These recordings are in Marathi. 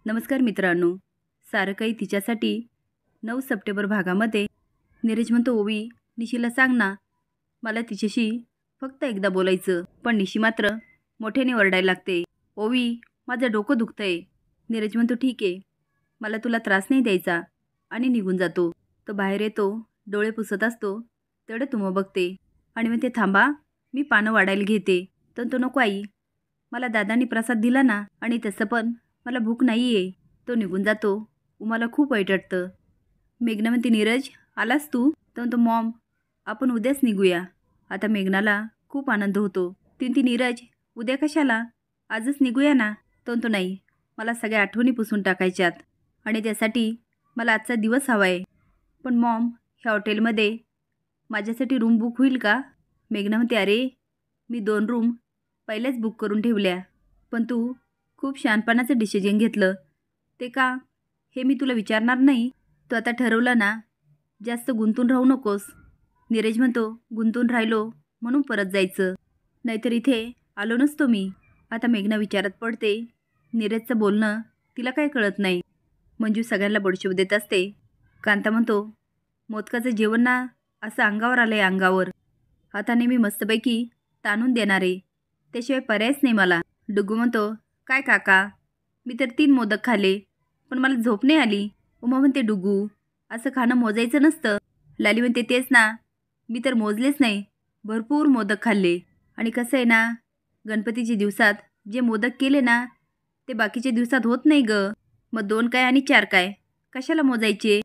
नमस्कार मित्रांनो, सारं काही तिच्यासाठी 9 सप्टेंबर भागामध्ये नीरज म्हणतो, ओवी निशीला सांग ना, मला तिच्याशी फक्त एकदा बोलायचं. पण निशी मात्र मोठ्याने ओरडायला लागते, ओवी माझं डोकं दुखतंय. नीरज म्हणतो, ठीक आहे, मला तुला त्रास नाही द्यायचा, आणि निघून जातो. तो बाहेर येतो, डोळे पुसत असतो. तेवढे तुम बघते आणि म्हणते, थांबा मी पानं वाढायला घेते. तर तो, नको आई, मला दादांनी प्रसाद दिला ना, आणि तसं पण मला भूक नाही आहे. तो निघून जातो. उमाला खूप वाईट वाटतं. मेघना म्हणते, नीरज आलास तू? तर म्हणतो, मॉम आपण उद्याच निघूया. आता मेघनाला खूप आनंद होतो. ती नीरज उद्या कशाला, आजच निघूया ना. तो म्हणतो, नाही, मला सगळ्या आठवणी पुसून टाकायच्यात, आणि त्यासाठी मला आजचा दिवस हवा आहे. पण मॉम, ह्या हॉटेलमध्ये माझ्यासाठी रूम बुक होईल का? मेघना म्हणते, अरे मी 2 रूम पहिलेच बुक करून ठेवल्या, पण तू खूप शहाणपणाचं डिसिजन घेतलं. ते का, हे मी तुला विचारणार नाही. तू आता ठरवलं ना, जास्त गुंतून राहू नकोस. नीरज म्हणतो, गुंतून राहिलो म्हणून परत जायचं, नाहीतर इथे आलो नसतो मी. आता मेघना विचारात पडते. नीरजचं बोलणं तिला काय कळत नाही. मंजू सगळ्यांना बडशेप देत असते. कांता म्हणतो, मोदकाचं जेवण ना असं अंगावर आलंय, अंगावर. आता नेहमी मस्तपैकी ताणून देणारे, त्याशिवाय पर्यायच नाही मला. डुग्गू म्हणतो, काय काका, मी तर 3 मोदक खाल्ले, पण मला झोप नाही आली. उमा म्हणते, डुग्गू असं खाणं मोजायचं नसतं. लाली म्हणते, तेच ना, मी तर मोजलेच नाही, भरपूर मोदक खाल्ले. आणि कसं आहे ना, गणपतीच्या दिवसात जे मोदक केले ना, ते बाकीच्या दिवसात होत नाही ग. मग 2 काय आणि 4 काय, कशाला मोजायचे?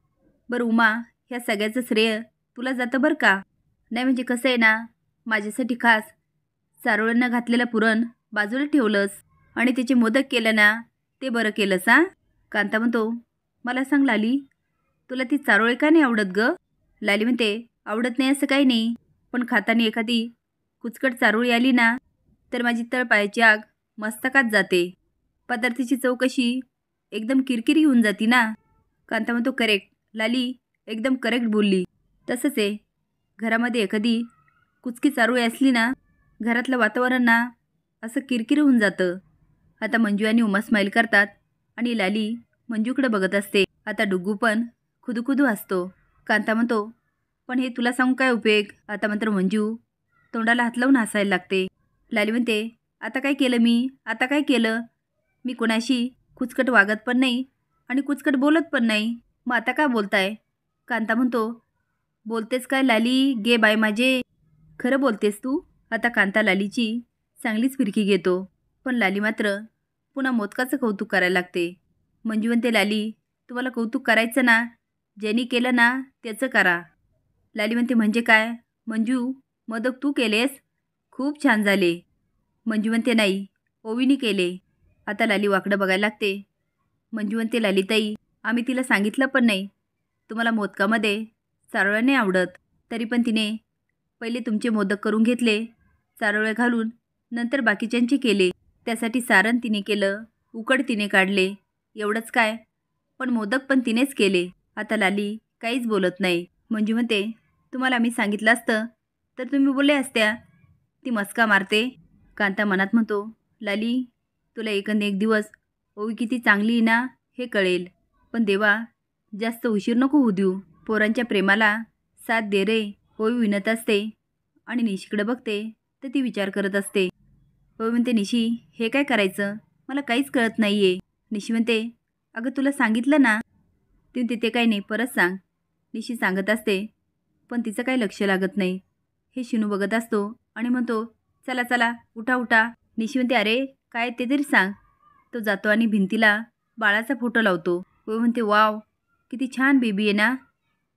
बरं उमा, ह्या सगळ्याचं श्रेय तुला जातं बरं का. नाही म्हणजे कसं आहे ना, माझ्यासाठी खास चारोळ्यांना घातलेलं पुरण बाजूला ठेवलंस, आणि त्याचे मोदक केलं ना, ते बरं केलंस हां. कांता म्हणतो, मला सांग लाली, तुला ती चारोळी का नाही आवडत ग? लाली म्हणते, आवडत नाही असं काही नाही, पण खाताना एखादी कुचकट चारोळी आली ना, तर माझी तळपायाची आग मस्तकात जाते. पदार्थाची चव कशी एकदम किरकिरी होऊन जाती ना. कांता म्हणतो, करेक्ट लाली, एकदम करेक्ट बोलली. तसंच आहे, घरामध्ये एखादी कुचकी चारोळी असली ना, घरातलं वातावरण ना असं किरकिरी होऊन जातं. आता मंजू आणि उमा स्माईल करतात, आणि लाली मंजूकडे बघत असते. आता डुग्गू पण खुदुखुदू हसतो. कांता म्हणतो, पण हे तुला सांगू काय उपयोग? आता मात्र मंजू तोंडाला हात लावून हसायला लागते. लाली म्हणते, आता काय केलं मी, आता काय केलं? मी कोणाशी कुचकट वागत पण नाही, आणि कुचकट बोलत पण नाही, मग आता का बोलताय? कांता म्हणतो, बोलतेस काय लाली, गे बाय माझे, खरं बोलतेस तू? आता कांता लालीची चांगलीच फिरकी घेतो, पण लाली मात्र पुन्हा मोदकाचं कौतुक करायला लागते. मंजू म्हणते, लाली तुम्हाला कौतुक करायचं ना, ज्यांनी केलं ना त्याचं करा. लाली म्हणते, म्हणजे काय? मंजू, मोदक तू केलेस, खूप छान झाले. मंजू म्हणते, नाही, ओवीनी केले. आता लाली वाकडं बघायला लागते. मंजू म्हणते, लालीताई, आम्ही तिला सांगितलं पण नाही तुम्हाला मोदकामध्ये चारोळ्या नाही आवडत, तरी पण तिने पहिले तुमचे मोदक करून घेतले, चारोळे घालून, नंतर बाकीच्यांचे केले. त्यासाठी सारण तिने केलं, उकड तिने काढले, एवढंच काय, पण मोदक पण तिनेच केले. आता लाली काहीच बोलत नाही. मंजू म्हणते, तुम्हाला आम्ही सांगितलं असतं तर तुम्ही बोलले असत्या. ती मस्का मारते. कांता मनात म्हणतो, लाली तुला एकंद एक दिवस ओवी किती चांगली आहे ना हे कळेल, पण देवा जास्त उशीर नको होऊ देऊ. पोरांच्या प्रेमाला साथ दे रे. ओवी विनत असते, आणि निशीकडे बघते तर ती विचार करत असते. ओवी म्हणते, निशी हे काय करायचं, मला काहीच कळत नाही आहे. निशी म्हणते, अगं तुला सांगितलं ना. ती म्हणते, ते काही नाही, परत सांग. निशी सांगत असते, पण तिचं काही लक्ष लागत नाही. हे शिनू बघत असतो, आणि म्हणतो, चला चला उठा उठा. निशी म्हणते, अरे काय ते तरी सांग. तो जातो आणि भिंतीला बाळाचा फोटो लावतो. ओवी म्हणते, वाव किती छान बेबी आहे ना.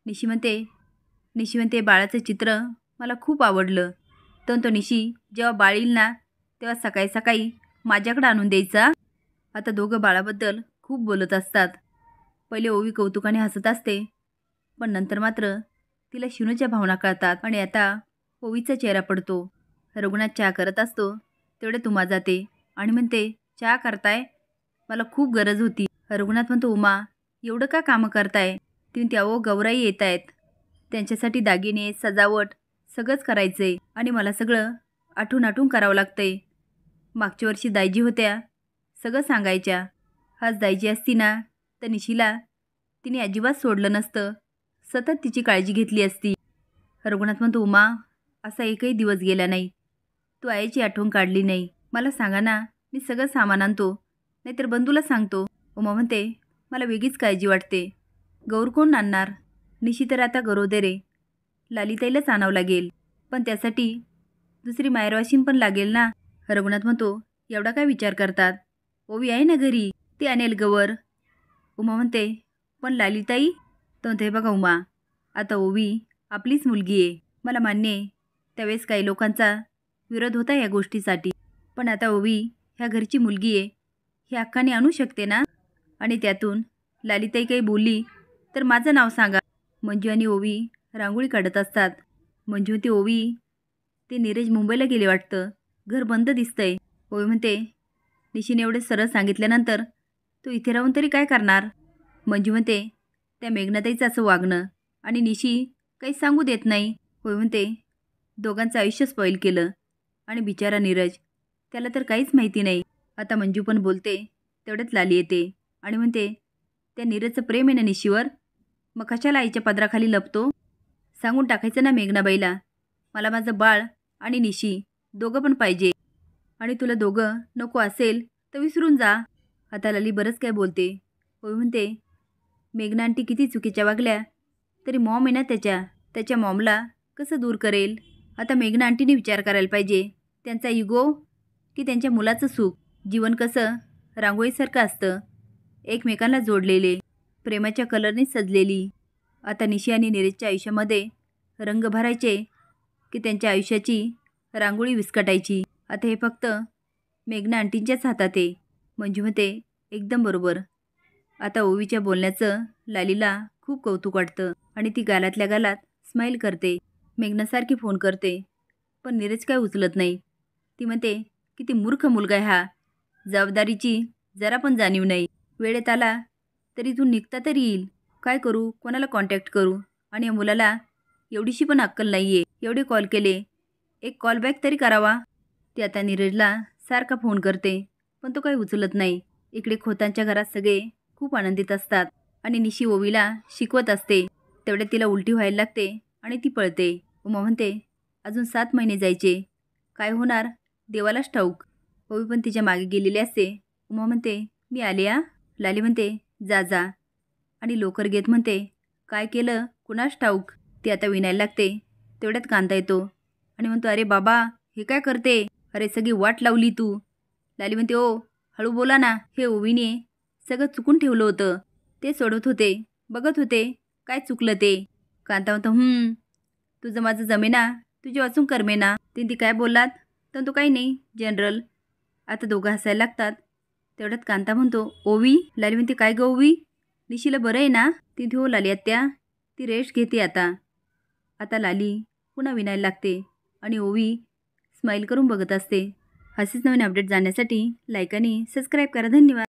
निशी म्हणते, बाळाचं चित्र मला खूप आवडलं. तो निशी जेव्हा बाळ येईल ना, तेव्हा सकाळी सकाळी माझ्याकडे आणून द्यायचा. आता दोघं बाळाबद्दल खूप बोलत असतात. पहिले ओवी कौतुकाने हसत असते, पण नंतर मात्र तिला शिनूच्या भावना कळतात, आणि आता ओवीचा चेहरा पडतो. रघुनाथ चहा करत असतो. तेवढे उमा जाते आणि म्हणते, चहा करताय, मला खूप गरज होती. रघुनाथ म्हणतो, उमा एवढं का कामं करताय? ती म्हणते, अहो गौराई येत आहेत, त्यांच्यासाठी दागिने सजावट सगळंच करायचंय, आणि मला सगळं आठवून आठवून करावं लागतंय. मागच्या वर्षी दाजी होत्या, सगळं सांगायच्या. आज जायची असती ना तर निशीला तिने अजिबात सोडलं नसतं, सतत तिची काळजी घेतली असती. रघुनाथ म्हणतो, उमा असा एकही दिवस गेला नाही तू आईची आठवण काढली नाही. मला सांगा ना, मी सगळं सामान आणतो, नाहीतर बंधूला सांगतो. उमा म्हणते, मला वेगळीच काळजी वाटते. गौर कोण आणणार? निशी तर आता गरोदर रे, लालिताईलाच आणावं लागेल, पण त्यासाठी दुसरी मायरवाशीन पण लागेल ना. रघुनाथ म्हणतो, एवढा काय विचार करतात? ओवी आहे ना घरी, ती आणेल गवर. उमा म्हणते, पण लालिताई? तर म्हणते, बघा उमा, आता ओवी आपलीच मुलगी आहे. मला मान्य आहे त्यावेळेस काही लोकांचा विरोध होता या गोष्टीसाठी, पण आता ओवी ह्या घरची मुलगी आहे, ही हक्काने आणू शकते ना. आणि त्यातून लालिताई काही बोलली तर माझं नाव सांगा. मंजू आणि ओवी रांगोळी काढत असतात. मंजू म्हणते, ओवी ते नीरज मुंबईला गेले वाटतं, घर बंद दिसतंय. ओवी म्हणते, निशीने एवढे सरळ सांगितल्यानंतर तू इथे राहून तरी काय करणार? मंजू म्हणते, त्या मेघनाताईचं असं वागणं आणि निशी काही सांगू देत नाही. ओवी म्हणते, दोघांचं आयुष्य स्पॉईल केलं आणि बिचारा नीरज, त्याला तर काहीच माहिती नाही. आता मंजू पण बोलते तेवढ्यात लाली येते आणि म्हणते, त्या नीरजचं प्रेम आहे ना निशीवर, मग कशाला आईच्या पदराखाली लपतो? सांगून टाकायचं ना मेघनाबाईला, मला माझं बाळ आणि निशी दोघं पण पाहिजे, आणि तुला दोघं नको असेल तर विसरून जा. आता लाली बरंच काय बोलते. होय म्हणते, मेघना आंटी किती चुकीच्या वागल्या तरी मॉम आहे ना त्याच्या मॉमला कसं दूर करेल? आता मेघना आंटीने विचार करायला पाहिजे, त्यांचा इगो की त्यांच्या मुलाचं सुख. जीवन कसं रांगोळीसारखं असतं, एकमेकांना जोडलेले, प्रेमाच्या कलरने सजलेली. आता निशी आणि नीरजच्या आयुष्यामध्ये रंग भरायचे की त्यांच्या आयुष्याची रांगोळी विस्कटायची, आता हे फक्त मेघना आंटींच्याच हातात आहे. मंजू म्हणते, एकदम बरोबर. आता ओवीच्या बोलण्याचं लालीला खूप कौतुक वाटतं आणि ती गालातल्या गालात स्माईल करते. मेघनासारखी फोन करते, पण नीरज काय उचलत नाही. ती म्हणते, किती मूर्ख मुलगा आहे हा, जबाबदारीची जरा पण जाणीव नाही. वेळेत आला तरी तू निघता तरी येईल, काय करू, कोणाला कॉन्टॅक्ट करू? आणि या मुलाला एवढीशी पण अक्कल नाही आहे. एवढे कॉल केले, एक कॉल बॅक तरी करावा. ती आता नीरजला सारखा फोन करते, पण तो काही उचलत नाही. इकडे खोतांच्या घरात सगळे खूप आनंदित असतात आणि निशी ओवीला शिकवत असते. तेवढ्यात तिला उलटी व्हायला लागते आणि ती पळते. उमा म्हणते, अजून 7 महिने जायचे, काय होणार देवालाच ठाऊक. ओवी पण तिच्या मागे गेलेली असते. उमा म्हणते, मी आले आ. लाली म्हणते, जा जा. आणि लोकर घेत म्हणते, काय केलं कुणास ठाऊक. ती आता विणायला लागते. तेवढ्यात कांता येतो आणि म्हणतो, अरे बाबा हे काय करते, अरे सगळी वाट लावली तू. लाली म्हणते, ओ हळू बोला ना, हे ओवीने सगळं चुकून ठेवलं होतं, ते सोडवत होते, बघत होते काय चुकलं ते. कांता म्हणतो, तुझं माझं जमेना, तुझी वाचून करमेना. ती काय बोललात? तर तो काही नाही, जनरल. आता दोघं हसायला लागतात. तेवढ्यात कांता म्हणतो, ओवी. लाली म्हणते, काय गं ओवी, निशीला बरं आहे ना? ती हो लाली आत्या, ती रेस्ट घेते आता. आता लाली पुन्हा विणायला लागते आणि ओवी स्माईल करून बघत असते. असेच नवीन अपडेट जाण्यासाठी लाईक आणि सबस्क्राईब करा. धन्यवाद.